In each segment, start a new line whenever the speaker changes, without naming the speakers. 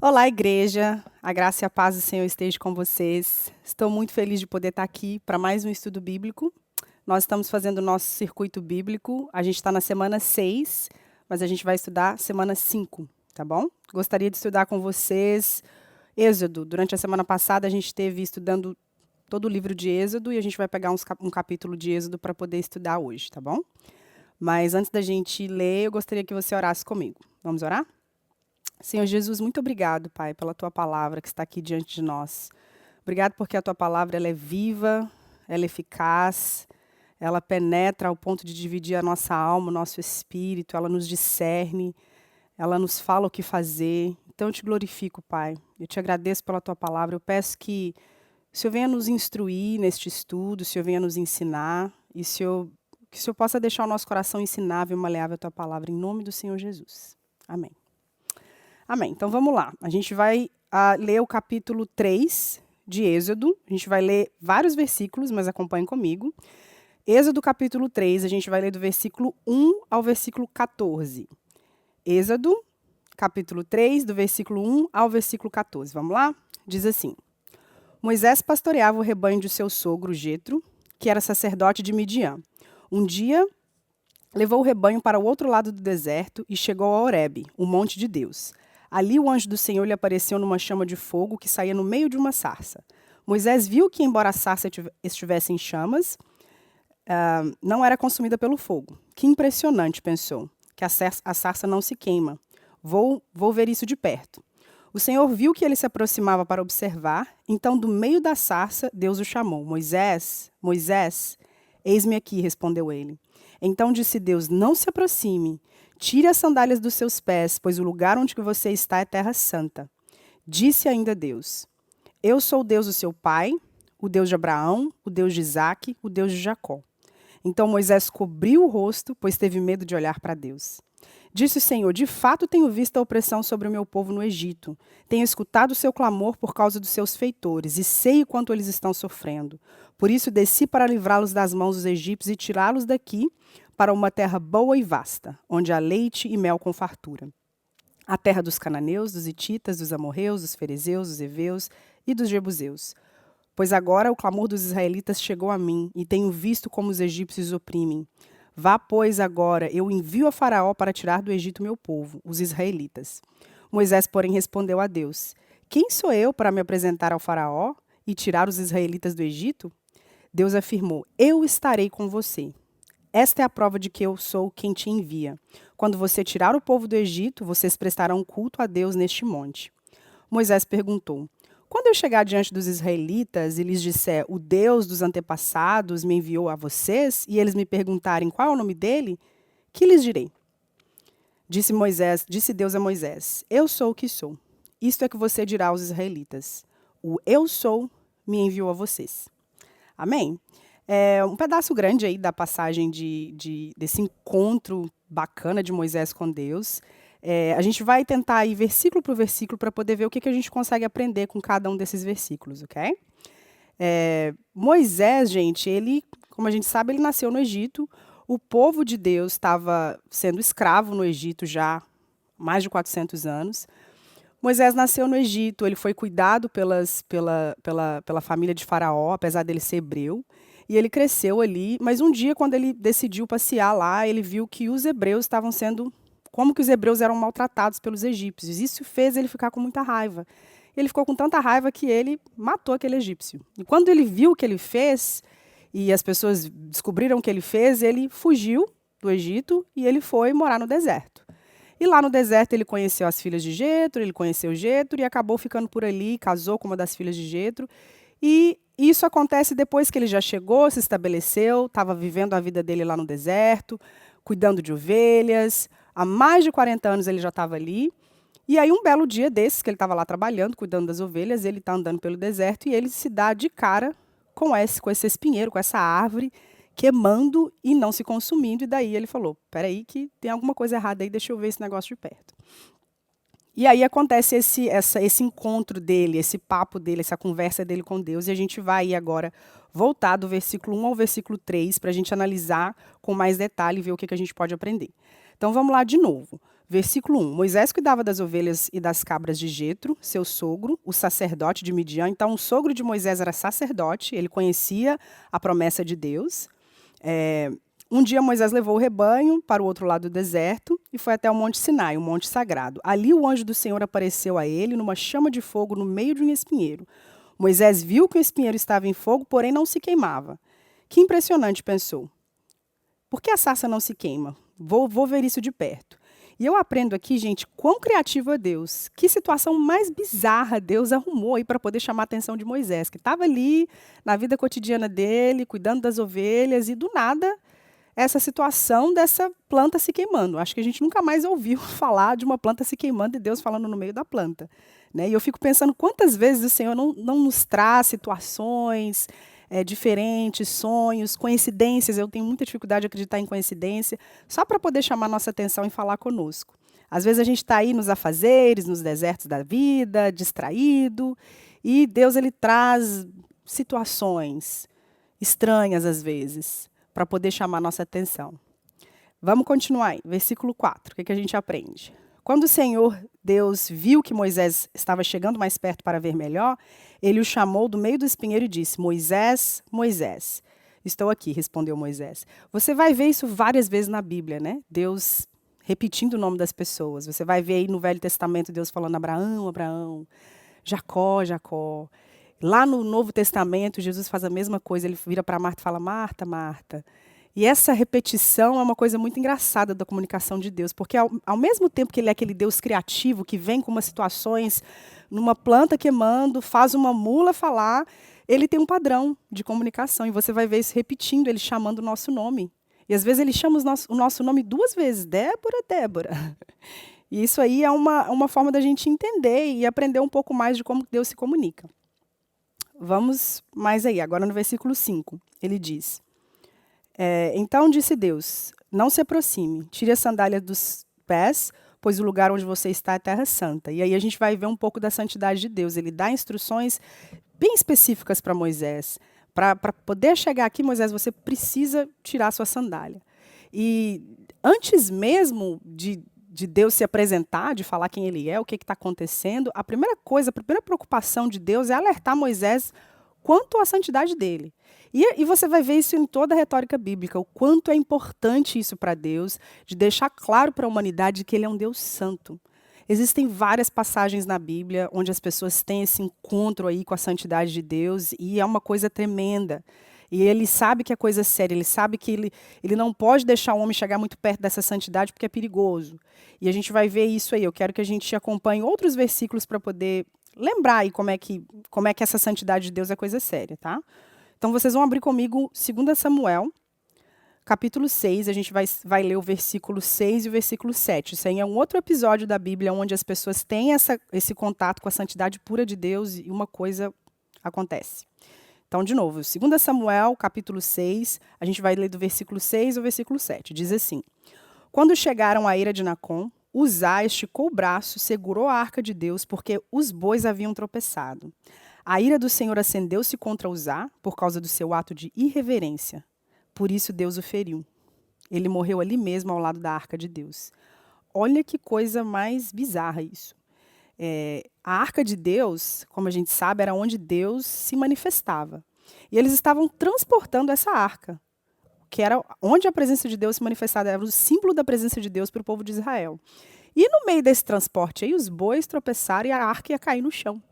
Olá, igreja. A graça e a paz do Senhor esteja com vocês. Estou muito feliz de poder estar aqui para mais um estudo bíblico. Nós estamos fazendo o nosso circuito bíblico. A gente está na semana 6, mas a gente vai estudar semana 5, tá bom? Gostaria de estudar com vocês Êxodo. Durante a semana passada, a gente esteve estudando todo o livro de Êxodo e a gente vai pegar um capítulo de Êxodo para poder estudar hoje, tá bom? Mas antes da gente ler, eu gostaria que você orasse comigo. Vamos orar? Senhor Jesus, muito obrigado, Pai, pela tua palavra que está aqui diante de nós. Obrigado porque a tua palavra ela é viva, ela é eficaz, ela penetra ao ponto de dividir a nossa alma, o nosso espírito, ela nos discerne, ela nos fala o que fazer. Então eu te glorifico, Pai. Eu te agradeço pela tua palavra. Eu peço que o Senhor venha nos instruir neste estudo, o Senhor venha nos ensinar e que o Senhor possa deixar o nosso coração ensinável e maleável a tua palavra, em nome do Senhor Jesus. Amém. Amém. Então vamos lá. A gente vai ler o capítulo 3 de Êxodo. A gente vai ler vários versículos, mas acompanhem comigo. Êxodo capítulo 3, a gente vai ler do versículo 1 ao versículo 14. Êxodo capítulo 3, do versículo 1 ao versículo 14. Vamos lá? Diz assim: Moisés pastoreava o rebanho de seu sogro Jetro, que era sacerdote de Midian. Um dia, levou o rebanho para o outro lado do deserto e chegou a Horebe, o monte de Deus. Ali o anjo do Senhor lhe apareceu numa chama de fogo que saía no meio de uma sarça. Moisés viu que, embora a sarça estivesse em chamas, não era consumida pelo fogo. Que impressionante, pensou, que a sarça não se queima. Vou ver isso de perto. O Senhor viu que ele se aproximava para observar, então do meio da sarça Deus o chamou. Moisés, Moisés, eis-me aqui, respondeu ele. Então disse Deus, não se aproxime, tire as sandálias dos seus pés, pois o lugar onde você está é terra santa. Disse ainda Deus, eu sou o Deus do seu pai, o Deus de Abraão, o Deus de Isaque, o Deus de Jacó. Então Moisés cobriu o rosto, pois teve medo de olhar para Deus. Disse o Senhor, de fato tenho visto a opressão sobre o meu povo no Egito. Tenho escutado o seu clamor por causa dos seus feitores, e sei o quanto eles estão sofrendo. Por isso desci para livrá-los das mãos dos egípcios e tirá-los daqui para uma terra boa e vasta, onde há leite e mel com fartura. A terra dos cananeus, dos hititas, dos amorreus, dos ferezeus, dos heveus e dos jebuseus. Pois agora o clamor dos israelitas chegou a mim, e tenho visto como os egípcios oprimem. Vá, pois, agora, eu envio a Faraó para tirar do Egito meu povo, os israelitas. Moisés, porém, respondeu a Deus, quem sou eu para me apresentar ao Faraó e tirar os israelitas do Egito? Deus afirmou, eu estarei com você. Esta é a prova de que eu sou quem te envia. Quando você tirar o povo do Egito, vocês prestarão culto a Deus neste monte. Moisés perguntou, quando eu chegar diante dos israelitas e lhes disser, o Deus dos antepassados me enviou a vocês, e eles me perguntarem qual é o nome dele, que lhes direi? Disse Deus a Moisés, eu sou o que sou. Isto é que você dirá aos israelitas. O eu sou me enviou a vocês. Amém? É um pedaço grande aí da passagem desse encontro bacana de Moisés com Deus. A gente vai tentar ir versículo por versículo para poder ver o que a gente consegue aprender com cada um desses versículos, ok? Moisés, gente, ele, como a gente sabe, ele nasceu no Egito. O povo de Deus estava sendo escravo no Egito já há mais de 400 anos. Moisés nasceu no Egito, ele foi cuidado pela família de Faraó, apesar dele ser hebreu. E ele cresceu ali, mas um dia, quando ele decidiu passear lá, ele viu que os hebreus estavam sendo... Como que os hebreus eram maltratados pelos egípcios. Isso fez ele ficar com muita raiva. Ele ficou com tanta raiva que ele matou aquele egípcio. E quando ele viu o que ele fez, e as pessoas descobriram o que ele fez, ele fugiu do Egito e ele foi morar no deserto. E lá no deserto ele conheceu as filhas de Jetro, ele conheceu Jetro e acabou ficando por ali, casou com uma das filhas de Jetro. E isso acontece depois que ele já chegou, se estabeleceu, estava vivendo a vida dele lá no deserto, cuidando de ovelhas. Há mais de 40 anos ele já estava ali. E aí, um belo dia desses, que ele estava lá trabalhando, cuidando das ovelhas, ele está andando pelo deserto e ele se dá de cara com esse espinheiro, com essa árvore, queimando e não se consumindo. E daí ele falou, peraí que tem alguma coisa errada aí, deixa eu ver esse negócio de perto. E aí acontece esse encontro dele, esse papo dele, essa conversa dele com Deus. E a gente vai agora voltar do versículo 1 ao versículo 3 para a gente analisar com mais detalhe e ver o que a gente pode aprender. Então vamos lá de novo. Versículo 1. Moisés cuidava das ovelhas e das cabras de Jetro, seu sogro, o sacerdote de Midian. Então, o sogro de Moisés era sacerdote, ele conhecia a promessa de Deus. Um dia Moisés levou o rebanho para o outro lado do deserto e foi até o Monte Sinai, o monte sagrado. Ali o anjo do Senhor apareceu a ele numa chama de fogo no meio de um espinheiro. Moisés viu que o espinheiro estava em fogo, porém não se queimava. Que impressionante, pensou. Por que a sarça não se queima? Vou ver isso de perto. E eu aprendo aqui, gente, quão criativo é Deus. Que situação mais bizarra Deus arrumou aí para poder chamar a atenção de Moisés, que estava ali na vida cotidiana dele, cuidando das ovelhas, e do nada essa situação dessa planta se queimando. Acho que a gente nunca mais ouviu falar de uma planta se queimando e Deus falando no meio da planta. Né? E eu fico pensando quantas vezes o Senhor não nos traz situações diferentes, sonhos, coincidências. Eu tenho muita dificuldade de acreditar em coincidência, só para poder chamar nossa atenção e falar conosco. Às vezes a gente está aí nos afazeres, nos desertos da vida, distraído, e Deus ele traz situações estranhas às vezes, para poder chamar nossa atenção. Vamos continuar aí. Versículo 4. O que a gente aprende? Quando o Senhor Deus viu que Moisés estava chegando mais perto para ver melhor, ele o chamou do meio do espinheiro e disse: Moisés, Moisés. Estou aqui, respondeu Moisés. Você vai ver isso várias vezes na Bíblia, né? Deus repetindo o nome das pessoas. Você vai ver aí no Velho Testamento Deus falando Abraão, Abraão, Jacó, Jacó. Lá no Novo Testamento, Jesus faz a mesma coisa. Ele vira para Marta e fala, Marta, Marta. E essa repetição é uma coisa muito engraçada da comunicação de Deus, porque ao mesmo tempo que ele é aquele Deus criativo, que vem com umas situações, numa planta queimando, faz uma mula falar, ele tem um padrão de comunicação. E você vai ver isso repetindo, ele chamando o nosso nome. E às vezes ele chama o nosso nome 2 vezes, Débora, Débora. E isso aí é uma forma da gente entender e aprender um pouco mais de como Deus se comunica. Vamos mais aí, agora no versículo 5. Ele diz, então disse Deus, não se aproxime, tire a sandália dos pés, pois o lugar onde você está é terra santa. E aí a gente vai ver um pouco da santidade de Deus. Ele dá instruções bem específicas para Moisés. Para poder chegar aqui, Moisés, você precisa tirar a sua sandália. E antes mesmo de Deus se apresentar, de falar quem ele é, o que está acontecendo, a primeira preocupação de Deus é alertar Moisés quanto à santidade dele. E você vai ver isso em toda a retórica bíblica, o quanto é importante isso para Deus, de deixar claro para a humanidade que ele é um Deus santo. Existem várias passagens na Bíblia onde as pessoas têm esse encontro aí com a santidade de Deus, e é uma coisa tremenda. E ele sabe que é coisa séria, ele sabe que ele não pode deixar o homem chegar muito perto dessa santidade porque é perigoso. E a gente vai ver isso aí. Eu quero que a gente acompanhe outros versículos para poder lembrar aí como é que essa santidade de Deus é coisa séria, tá? Então vocês vão abrir comigo 2 Samuel, capítulo 6, a gente vai ler o versículo 6 e o versículo 7. Isso aí é um outro episódio da Bíblia onde as pessoas têm esse contato com a santidade pura de Deus e uma coisa acontece. Então, de novo, 2 Samuel, capítulo 6, a gente vai ler do versículo 6 ao versículo 7. Diz assim, quando chegaram à eira de Nacon, Uzá esticou o braço, segurou a arca de Deus, porque os bois haviam tropeçado. A ira do Senhor acendeu-se contra Uzá, por causa do seu ato de irreverência. Por isso Deus o feriu. Ele morreu ali mesmo, ao lado da arca de Deus. Olha que coisa mais bizarra isso. A arca de Deus, como a gente sabe, era onde Deus se manifestava. E eles estavam transportando essa arca, que era onde a presença de Deus se manifestava, era o símbolo da presença de Deus para o povo de Israel. E no meio desse transporte aí, os bois tropeçaram e a arca ia cair no chão.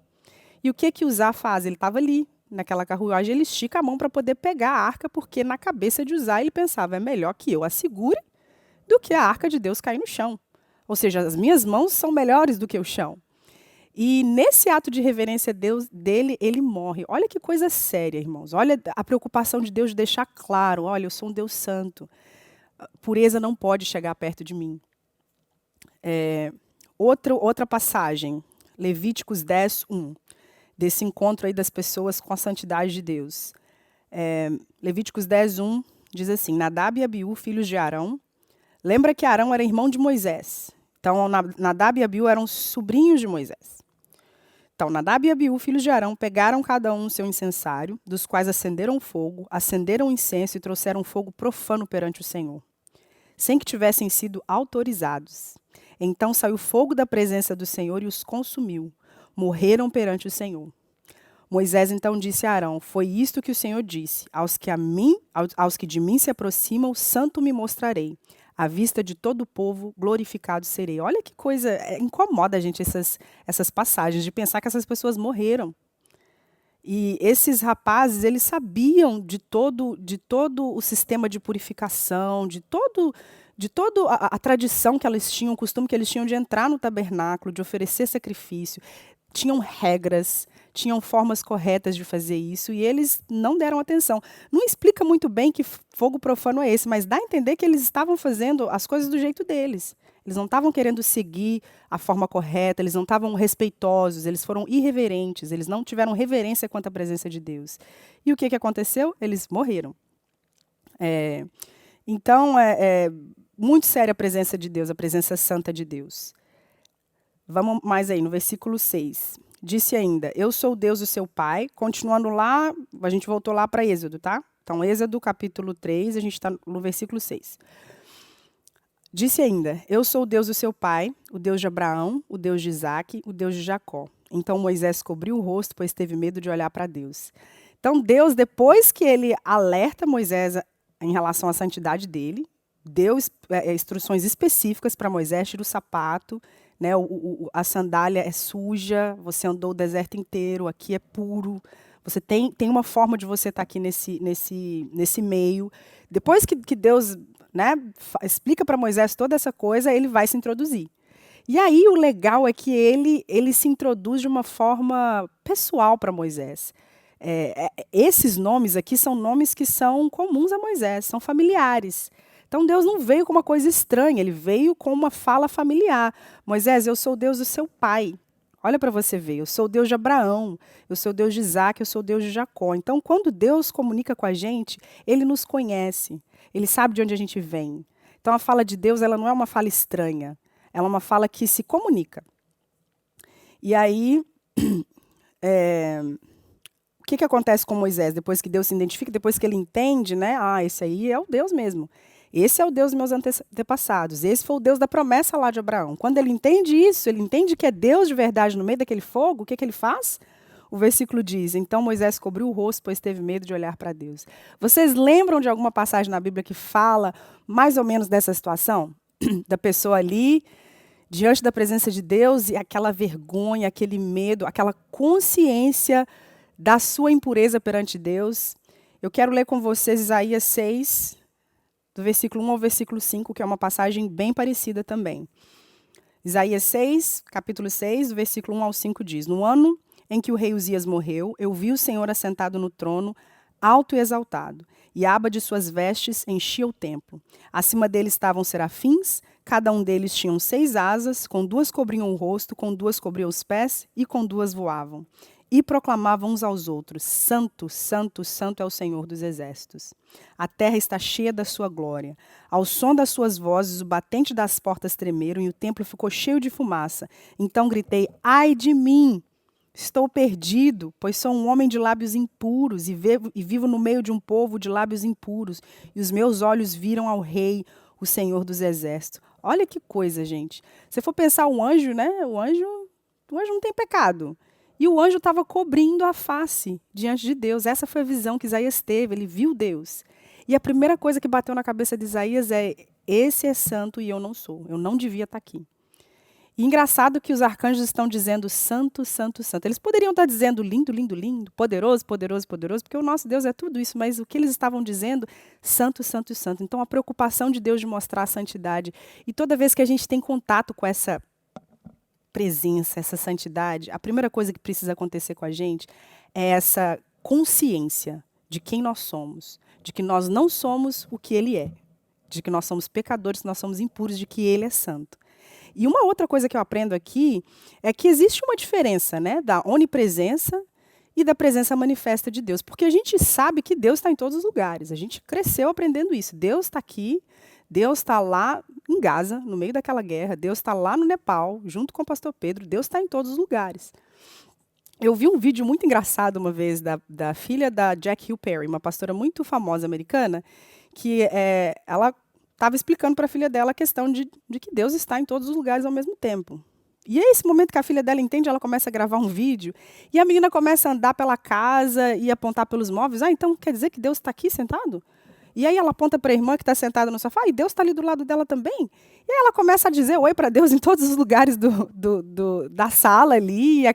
E o que Uzá faz? Ele estava ali, naquela carruagem, ele estica a mão para poder pegar a arca, porque na cabeça de Uzá ele pensava, é melhor que eu a segure do que a arca de Deus cair no chão. Ou seja, as minhas mãos são melhores do que o chão. E nesse ato de reverência a Deus dele, ele morre. Olha que coisa séria, irmãos. Olha a preocupação de Deus de deixar claro, olha, eu sou um Deus santo. A pureza não pode chegar perto de mim. Outra passagem, Levíticos 10, 1. Desse encontro aí das pessoas com a santidade de Deus. Levíticos 10, 1 diz assim, Nadab e Abiú, filhos de Arão. Lembra que Arão era irmão de Moisés. Então, Nadab e Abiú eram sobrinhos de Moisés. Então, Nadab e Abiú, filhos de Arão, pegaram cada um seu incensário, dos quais acenderam fogo, acenderam incenso e trouxeram fogo profano perante o Senhor, sem que tivessem sido autorizados. Então saiu fogo da presença do Senhor e os consumiu. Morreram perante o Senhor. Moisés então disse a Arão: foi isto que o Senhor disse: aos que de mim se aproximam, santo me mostrarei. À vista de todo o povo, glorificado serei. Olha que coisa, incomoda a gente essas passagens, de pensar que essas pessoas morreram. E esses rapazes, eles sabiam de todo o sistema de purificação, de toda a tradição que eles tinham, o costume que eles tinham de entrar no tabernáculo, de oferecer sacrifício. Tinham regras, tinham formas corretas de fazer isso, e eles não deram atenção. Não explica muito bem que fogo profano é esse, mas dá a entender que eles estavam fazendo as coisas do jeito deles. Eles não estavam querendo seguir a forma correta, eles não estavam respeitosos, eles foram irreverentes, eles não tiveram reverência quanto à presença de Deus. E o que aconteceu? Eles morreram. Então, é muito séria a presença de Deus, a presença santa de Deus. Vamos mais aí, no versículo 6. Disse ainda: eu sou o Deus do seu pai. Continuando lá, a gente voltou lá para Êxodo, tá? Então, Êxodo capítulo 3, a gente está no versículo 6. Disse ainda: eu sou o Deus do seu pai, o Deus de Abraão, o Deus de Isaque, o Deus de Jacó. Então Moisés cobriu o rosto, pois teve medo de olhar para Deus. Então Deus, depois que ele alerta Moisés em relação à santidade dele, deu instruções específicas para Moisés: tira o sapato, né, a sandália é suja, você andou o deserto inteiro, aqui é puro. Você tem uma forma de você estar aqui nesse meio. Depois que Deus, né, explica para Moisés toda essa coisa, ele vai se introduzir. E aí o legal é que ele se introduz de uma forma pessoal para Moisés. Esses nomes aqui são nomes que são comuns a Moisés, são familiares. Então Deus não veio com uma coisa estranha, ele veio com uma fala familiar. Moisés, eu sou o Deus do seu pai. Olha para você ver, eu sou o Deus de Abraão, eu sou o Deus de Isaque, eu sou o Deus de Jacó. Então, quando Deus comunica com a gente, ele nos conhece, ele sabe de onde a gente vem. Então, a fala de Deus, ela não é uma fala estranha, ela é uma fala que se comunica. E aí, o que acontece com Moisés? Depois que Deus se identifica, depois que ele entende, né? Ah, esse aí é o Deus mesmo. Esse é o Deus dos meus antepassados. Esse foi o Deus da promessa lá de Abraão. Quando ele entende isso, ele entende que é Deus de verdade no meio daquele fogo, o que ele faz? O versículo diz: então Moisés cobriu o rosto, pois teve medo de olhar para Deus. Vocês lembram de alguma passagem na Bíblia que fala mais ou menos dessa situação? Da pessoa ali, diante da presença de Deus, e aquela vergonha, aquele medo, aquela consciência da sua impureza perante Deus. Eu quero ler com vocês Isaías 6, do versículo 1 ao versículo 5, que é uma passagem bem parecida também. Isaías 6, capítulo 6, do versículo 1 ao 5 diz: no ano em que o rei Uzias morreu, eu vi o Senhor assentado no trono, alto e exaltado, e a aba de suas vestes enchia o templo. Acima dele estavam serafins, cada um deles tinha 6 asas, com 2 cobriam o rosto, com 2 cobriam os pés, e com 2 voavam. E proclamavam uns aos outros: Santo, Santo, Santo é o Senhor dos exércitos. A terra está cheia da sua glória. Ao som das suas vozes, o batente das portas tremeram e o templo ficou cheio de fumaça. Então gritei: ai de mim! Estou perdido, pois sou um homem de lábios impuros e vivo no meio de um povo de lábios impuros. E os meus olhos viram ao Rei, o Senhor dos exércitos. Olha que coisa, gente. Se for pensar o anjo, né? O anjo não tem pecado. E o anjo estava cobrindo a face diante de Deus. Essa foi a visão que Isaías teve, ele viu Deus. E a primeira coisa que bateu na cabeça de Isaías é: esse é santo e eu não sou. Eu não devia estar aqui. E engraçado que os arcanjos estão dizendo santo, santo, santo. Eles poderiam estar dizendo lindo, lindo, lindo, poderoso, poderoso, poderoso, porque o nosso Deus é tudo isso, mas o que eles estavam dizendo? Santo, santo, santo. Então a preocupação de Deus de mostrar a santidade. E toda vez que a gente tem contato com essa presença, essa santidade, a primeira coisa que precisa acontecer com a gente é essa consciência de quem nós somos, de que nós não somos o que Ele é, de que nós somos pecadores, que nós somos impuros, de que Ele é santo. E uma outra coisa que eu aprendo aqui é que existe uma diferença, né, da onipresença e da presença manifesta de Deus, porque a gente sabe que Deus está em todos os lugares, a gente cresceu aprendendo isso. Deus está aqui, Deus está lá em Gaza, no meio daquela guerra, Deus está lá no Nepal, junto com o pastor Pedro, Deus está em todos os lugares. Eu vi um vídeo muito engraçado uma vez da filha da Jack Hill Perry, uma pastora muito famosa americana, que ela estava explicando para a filha dela a questão de que Deus está em todos os lugares ao mesmo tempo. E é esse momento que a filha dela entende, ela começa a gravar um vídeo, e a menina começa a andar pela casa e apontar pelos móveis. Ah, então quer dizer que Deus está aqui sentado? E aí ela aponta para a irmã que está sentada no sofá, e Deus está ali do lado dela também. E aí ela começa a dizer oi para Deus em todos os lugares da sala ali, e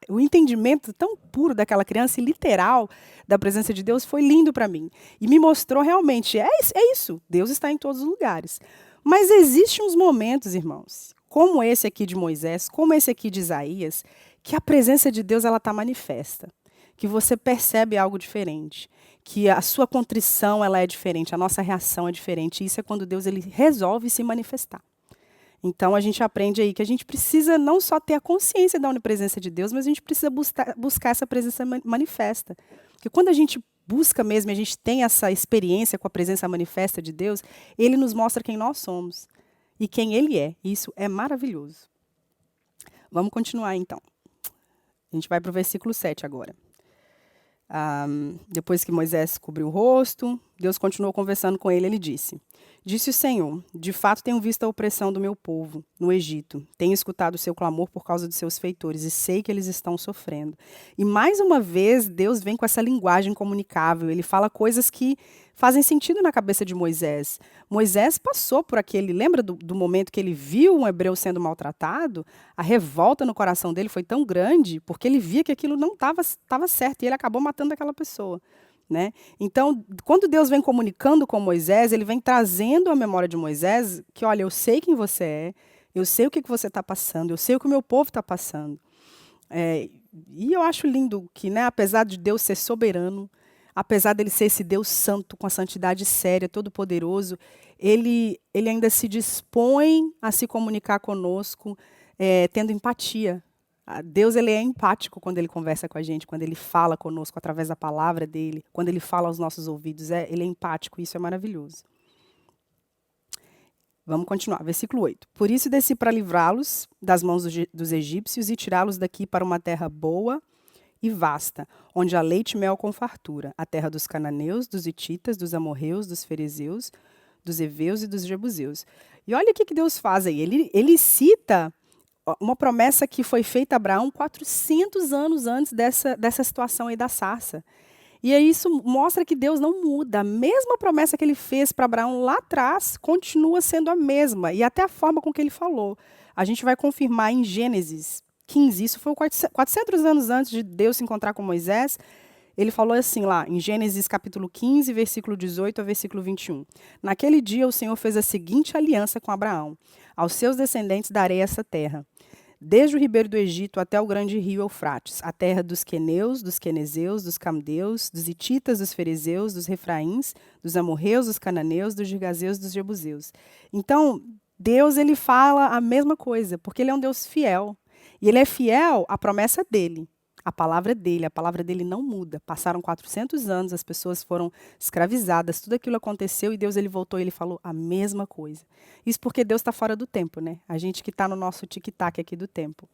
o entendimento tão puro daquela criança e literal da presença de Deus foi lindo para mim. E me mostrou realmente, é isso, Deus está em todos os lugares. Mas existem uns momentos, irmãos, como esse aqui de Moisés, como esse aqui de Isaías, que a presença de Deus ela está manifesta, que você percebe algo diferente, que a sua contrição ela é diferente, a nossa reação é diferente. Isso é quando Deus ele resolve se manifestar. Então a gente aprende aí que a gente precisa não só ter a consciência da onipresença de Deus, mas a gente precisa buscar essa presença manifesta. Porque quando a gente busca mesmo, a gente tem essa experiência com a presença manifesta de Deus, ele nos mostra quem nós somos e quem ele é. Isso é maravilhoso. Vamos continuar então. A gente vai para o versículo 7 agora. Depois que Moisés cobriu o rosto, Deus continuou conversando com ele. Ele disse: Disse o Senhor, de fato tenho visto a opressão do meu povo no Egito. Tenho escutado o seu clamor por causa de seus feitores e sei que eles estão sofrendo. E mais uma vez, Deus vem com essa linguagem comunicável. Ele fala coisas que fazem sentido na cabeça de Moisés. Moisés passou por aquele, lembra do momento que ele viu um hebreu sendo maltratado? A revolta no coração dele foi tão grande, porque ele via que aquilo não estava certo, e ele acabou matando aquela pessoa. Né? Então, quando Deus vem comunicando com Moisés, ele vem trazendo à memória de Moisés que, olha, eu sei quem você é, eu sei o que você está passando, eu sei o que o meu povo está passando. E eu acho lindo que, né, apesar de Deus ser soberano, apesar dele ser esse Deus santo, com a santidade séria, todo-poderoso, ele ainda se dispõe a se comunicar conosco, tendo empatia. Deus ele é empático quando ele conversa com a gente, quando ele fala conosco através da palavra dele, quando ele fala aos nossos ouvidos. Ele é empático, isso é maravilhoso. Vamos continuar, versículo 8. Por isso desci para livrá-los das mãos dos egípcios e tirá-los daqui para uma terra boa e vasta, onde há leite e mel com fartura, a terra dos cananeus, dos hititas, dos amorreus, dos ferezeus, dos heveus e dos jebuseus. E olha o que Deus faz aí. Ele cita uma promessa que foi feita a Abraão 400 anos antes dessa situação aí da sarça. E aí isso mostra que Deus não muda. A mesma promessa que ele fez para Abraão lá atrás continua sendo a mesma. E até a forma com que ele falou. A gente vai confirmar em Gênesis 15. Isso foi 400 anos antes de Deus se encontrar com Moisés. Ele falou assim lá, em Gênesis capítulo 15, versículo 18 a versículo 21. Naquele dia o Senhor fez a seguinte aliança com Abraão. Aos seus descendentes darei essa terra. Desde o ribeiro do Egito até o grande rio Eufrates, a terra dos queneus, dos quenezeus, dos camdeus, dos hititas, dos ferezeus, dos refraíns, dos amorreus, dos cananeus, dos girgazeus, dos jebuseus. Então, Deus ele fala a mesma coisa, porque ele é um Deus fiel. E ele é fiel à promessa dele. A palavra dele não muda. Passaram 400 anos, as pessoas foram escravizadas, tudo aquilo aconteceu e Deus ele voltou e ele falou a mesma coisa. Isso porque Deus está fora do tempo, né? A gente que está no nosso tic-tac aqui do tempo.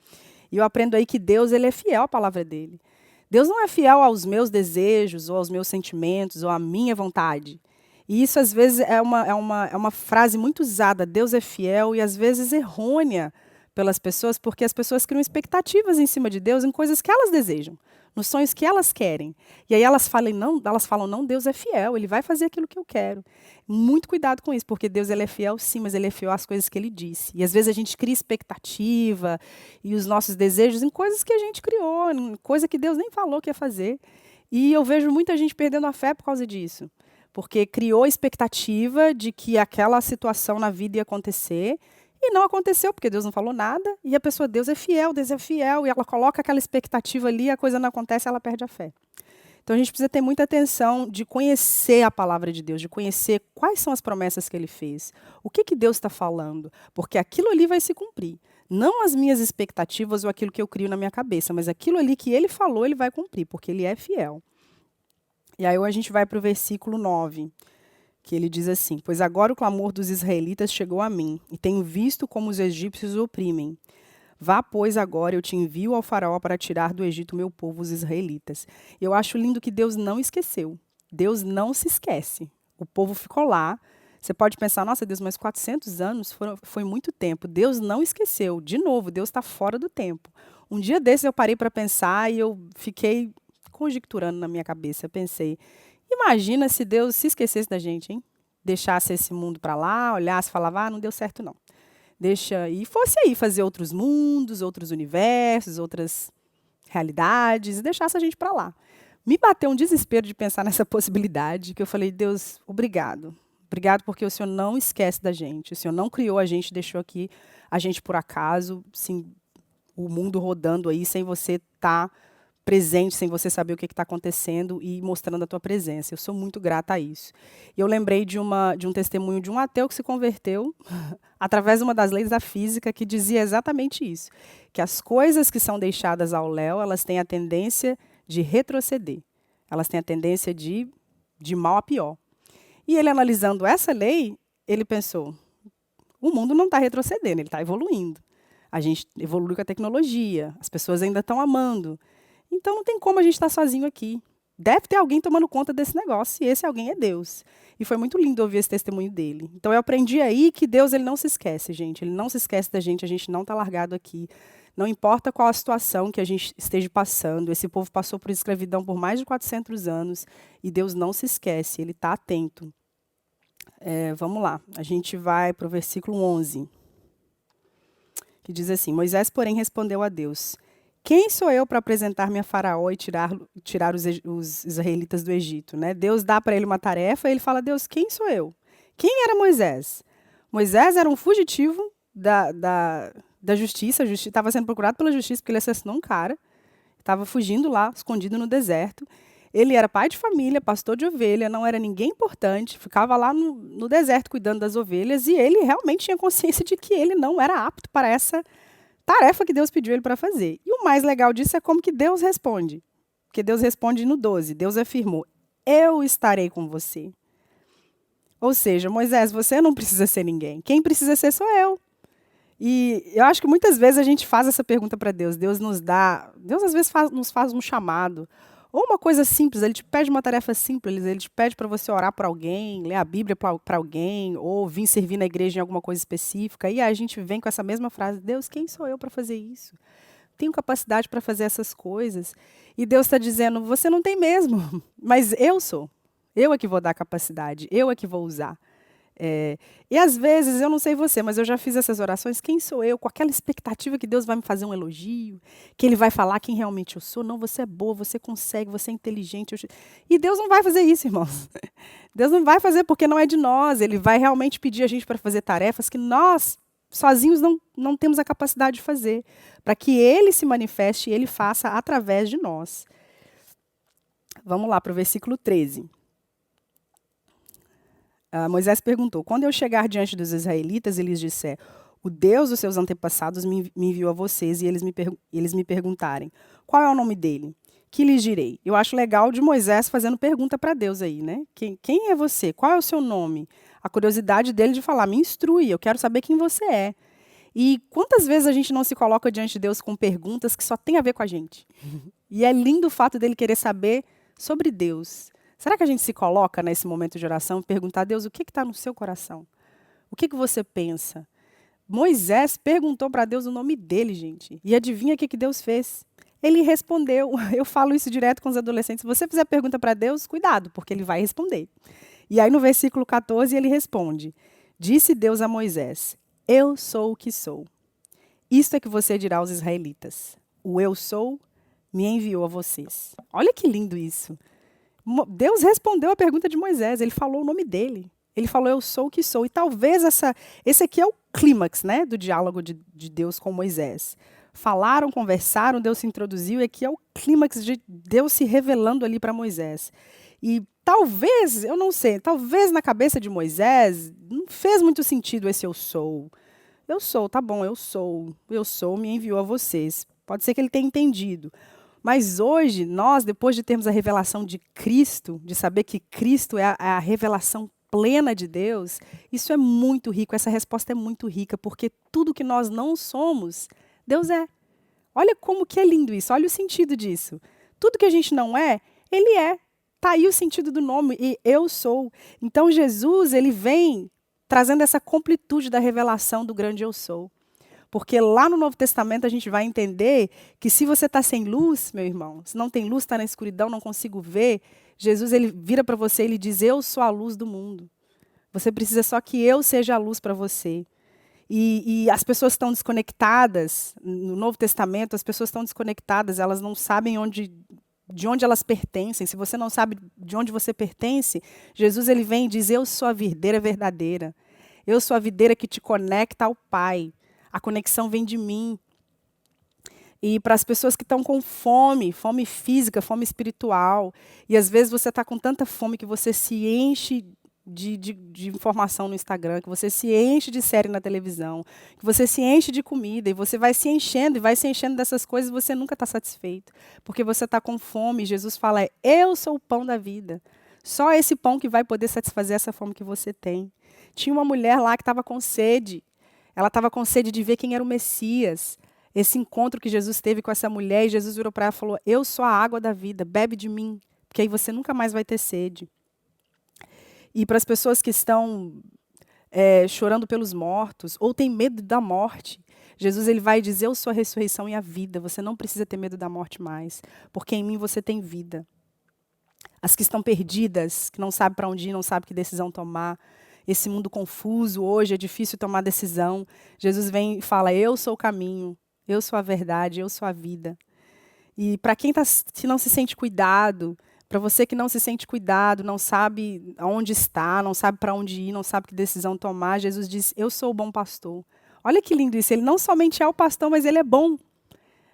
E eu aprendo aí que Deus ele é fiel à palavra dele. Deus não é fiel aos meus desejos, ou aos meus sentimentos, ou à minha vontade. E isso às vezes é uma frase muito usada, Deus é fiel, e às vezes errônea pelas pessoas, porque as pessoas criam expectativas em cima de Deus em coisas que elas desejam, nos sonhos que elas querem. E aí elas falam, não, Deus é fiel, ele vai fazer aquilo que eu quero. Muito cuidado com isso, porque Deus ele é fiel sim, mas ele é fiel às coisas que ele disse. E às vezes a gente cria expectativa e os nossos desejos em coisas que a gente criou, em coisa que Deus nem falou que ia fazer. E eu vejo muita gente perdendo a fé por causa disso. Porque criou a expectativa de que aquela situação na vida ia acontecer, e não aconteceu, porque Deus não falou nada, e a pessoa, Deus é fiel, e ela coloca aquela expectativa ali, a coisa não acontece, ela perde a fé. Então a gente precisa ter muita atenção de conhecer a palavra de Deus, de conhecer quais são as promessas que ele fez, o que Deus está falando, porque aquilo ali vai se cumprir. Não as minhas expectativas ou aquilo que eu crio na minha cabeça, mas aquilo ali que ele falou, ele vai cumprir, porque ele é fiel. E aí a gente vai para o versículo 9. Que ele diz assim: Pois agora o clamor dos israelitas chegou a mim, e tenho visto como os egípcios o oprimem. Vá, pois, agora, eu te envio ao faraó para tirar do Egito meu povo, os israelitas. Eu acho lindo que Deus não esqueceu. Deus não se esquece. O povo ficou lá, Você pode pensar, nossa Deus, mas 400 anos foi muito tempo. Deus não esqueceu. De novo, Deus está fora do tempo. Um dia desses eu parei para pensar e eu fiquei conjecturando na minha cabeça. Eu pensei, imagina se Deus se esquecesse da gente, hein? Deixasse esse mundo para lá, olhasse e falava, não deu certo não. Deixa e fosse aí fazer outros mundos, outros universos, outras realidades e deixasse a gente para lá. Me bateu um desespero de pensar nessa possibilidade, que eu falei, Deus, obrigado. Obrigado porque o Senhor não esquece da gente. O Senhor não criou a gente, deixou aqui a gente por acaso, sim, o mundo rodando aí sem você estar presente, sem você saber o que está acontecendo e mostrando a tua presença. Eu sou muito grata a isso. E eu lembrei de um testemunho de um ateu que se converteu através de uma das leis da física que dizia exatamente isso, que as coisas que são deixadas ao léu, elas têm a tendência de retroceder. Elas têm a tendência de mal a pior. E ele, analisando essa lei, ele pensou, o mundo não está retrocedendo, ele está evoluindo. A gente evolui com a tecnologia, as pessoas ainda estão amando. Então não tem como a gente estar sozinho aqui. Deve ter alguém tomando conta desse negócio, e esse alguém é Deus. E foi muito lindo ouvir esse testemunho dele. Então eu aprendi aí que Deus ele não se esquece, gente. Ele não se esquece da gente, a gente não está largado aqui. Não importa qual a situação que a gente esteja passando, esse povo passou por escravidão por mais de 400 anos, e Deus não se esquece, ele está atento. Vamos lá, a gente vai para o versículo 11, que diz assim, Moisés, porém, respondeu a Deus, quem sou eu para apresentar-me a Faraó e tirar os israelitas do Egito? Né? Deus dá para ele uma tarefa e ele fala, Deus, quem sou eu? Quem era Moisés? Moisés era um fugitivo da justiça, estava sendo procurado pela justiça porque ele assassinou um cara, estava fugindo lá, escondido no deserto. Ele era pai de família, pastor de ovelha, não era ninguém importante, ficava lá no deserto cuidando das ovelhas e ele realmente tinha consciência de que ele não era apto para essa tarefa que Deus pediu ele para fazer. E o mais legal disso é como que Deus responde. Porque Deus responde no 12. Deus afirmou, eu estarei com você. Ou seja, Moisés, você não precisa ser ninguém. Quem precisa ser sou eu. E eu acho que muitas vezes a gente faz essa pergunta para Deus. Deus às vezes nos faz um chamado. Ou uma coisa simples, ele te pede uma tarefa simples, ele te pede para você orar por alguém, ler a Bíblia para alguém, ou vir servir na igreja em alguma coisa específica. E a gente vem com essa mesma frase, Deus, quem sou eu para fazer isso? Tenho capacidade para fazer essas coisas. E Deus está dizendo, você não tem mesmo, mas eu sou. Eu é que vou dar a capacidade, eu é que vou usar. E às vezes, eu não sei você, mas eu já fiz essas orações, quem sou eu? Com aquela expectativa que Deus vai me fazer um elogio, que Ele vai falar quem realmente eu sou. Não, você é boa, você consegue, você é inteligente. E Deus não vai fazer isso, irmãos. Deus não vai fazer porque não é de nós. Ele vai realmente pedir a gente para fazer tarefas que nós, sozinhos, não temos a capacidade de fazer. Para que Ele se manifeste e Ele faça através de nós. Vamos lá para o versículo 13. Moisés perguntou, quando eu chegar diante dos israelitas e lhes disser, o Deus dos seus antepassados me enviou a vocês e eles me perguntarem, qual é o nome dele? Que lhes direi? Eu acho legal de Moisés fazendo pergunta para Deus aí, né? Quem é você? Qual é o seu nome? A curiosidade dele de falar, me instrui, eu quero saber quem você é. E quantas vezes a gente não se coloca diante de Deus com perguntas que só tem a ver com a gente? E é lindo o fato dele querer saber sobre Deus. Será que a gente se coloca nesse momento de oração e perguntar a Deus o que está no seu coração? O que você pensa? Moisés perguntou para Deus o nome dele, gente. E adivinha o que Deus fez? Ele respondeu. Eu falo isso direto com os adolescentes. Se você fizer pergunta para Deus, cuidado, porque ele vai responder. E aí no versículo 14 ele responde. Disse Deus a Moisés, eu sou o que sou. Isto é que você dirá aos israelitas. O eu sou me enviou a vocês. Olha que lindo isso. Deus respondeu a pergunta de Moisés, ele falou o nome dele. Ele falou, eu sou o que sou. E talvez esse aqui é o clímax, né, do diálogo de Deus com Moisés. Falaram, conversaram, Deus se introduziu, e aqui é o clímax de Deus se revelando ali para Moisés. E talvez, eu não sei, talvez na cabeça de Moisés não fez muito sentido esse eu sou. Eu sou, tá bom, eu sou, me enviou a vocês. Pode ser que ele tenha entendido. Mas hoje, nós, depois de termos a revelação de Cristo, de saber que Cristo é a revelação plena de Deus, isso é muito rico, essa resposta é muito rica, porque tudo que nós não somos, Deus é. Olha como que é lindo isso, olha o sentido disso. Tudo que a gente não é, Ele é. Tá aí o sentido do nome, e eu sou. Então Jesus, ele vem trazendo essa completude da revelação do grande eu sou. Porque lá no Novo Testamento a gente vai entender que se você está sem luz, meu irmão, se não tem luz, está na escuridão, não consigo ver, Jesus ele vira para você e ele diz, eu sou a luz do mundo. Você precisa só que eu seja a luz para você. E as pessoas estão desconectadas, no Novo Testamento, as pessoas estão desconectadas, elas não sabem de onde elas pertencem. Se você não sabe de onde você pertence, Jesus ele vem e diz, eu sou a videira verdadeira. Eu sou a videira que te conecta ao Pai. A conexão vem de mim. E para as pessoas que estão com fome, fome física, fome espiritual, e às vezes você está com tanta fome que você se enche de informação no Instagram, que você se enche de série na televisão, que você se enche de comida, e você vai se enchendo, e vai se enchendo dessas coisas, e você nunca está satisfeito, porque você está com fome, e Jesus fala, eu sou o pão da vida. Só esse pão que vai poder satisfazer essa fome que você tem. Tinha uma mulher lá que estava com sede, ela estava com sede de ver quem era o Messias. Esse encontro que Jesus teve com essa mulher, e Jesus virou para ela e falou, eu sou a água da vida, bebe de mim, porque aí você nunca mais vai ter sede. E para as pessoas que estão chorando pelos mortos, ou têm medo da morte, Jesus ele vai dizer, eu sou a ressurreição e a vida, você não precisa ter medo da morte mais, porque em mim você tem vida. As que estão perdidas, que não sabem para onde ir, não sabem que decisão tomar, esse mundo confuso hoje, é difícil tomar decisão, Jesus vem e fala, eu sou o caminho, eu sou a verdade, eu sou a vida. E para quem que não se sente cuidado, para você que não se sente cuidado, não sabe aonde está, não sabe para onde ir, não sabe que decisão tomar, Jesus diz, eu sou o bom pastor. Olha que lindo isso, ele não somente é o pastor, mas ele é bom.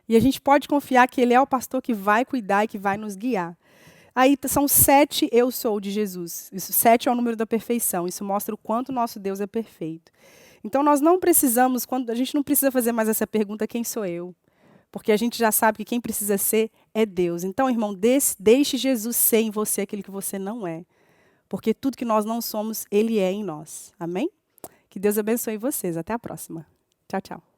E a gente pode confiar que ele é o pastor que vai cuidar e que vai nos guiar. Aí são 7 eu sou de Jesus. 7 é o número da perfeição. Isso mostra o quanto nosso Deus é perfeito. Então nós não precisamos, a gente não precisa fazer mais essa pergunta, quem sou eu? Porque a gente já sabe que quem precisa ser é Deus. Então, irmão, deixe Jesus ser em você aquilo que você não é. Porque tudo que nós não somos, Ele é em nós. Amém? Que Deus abençoe vocês. Até a próxima. Tchau, tchau.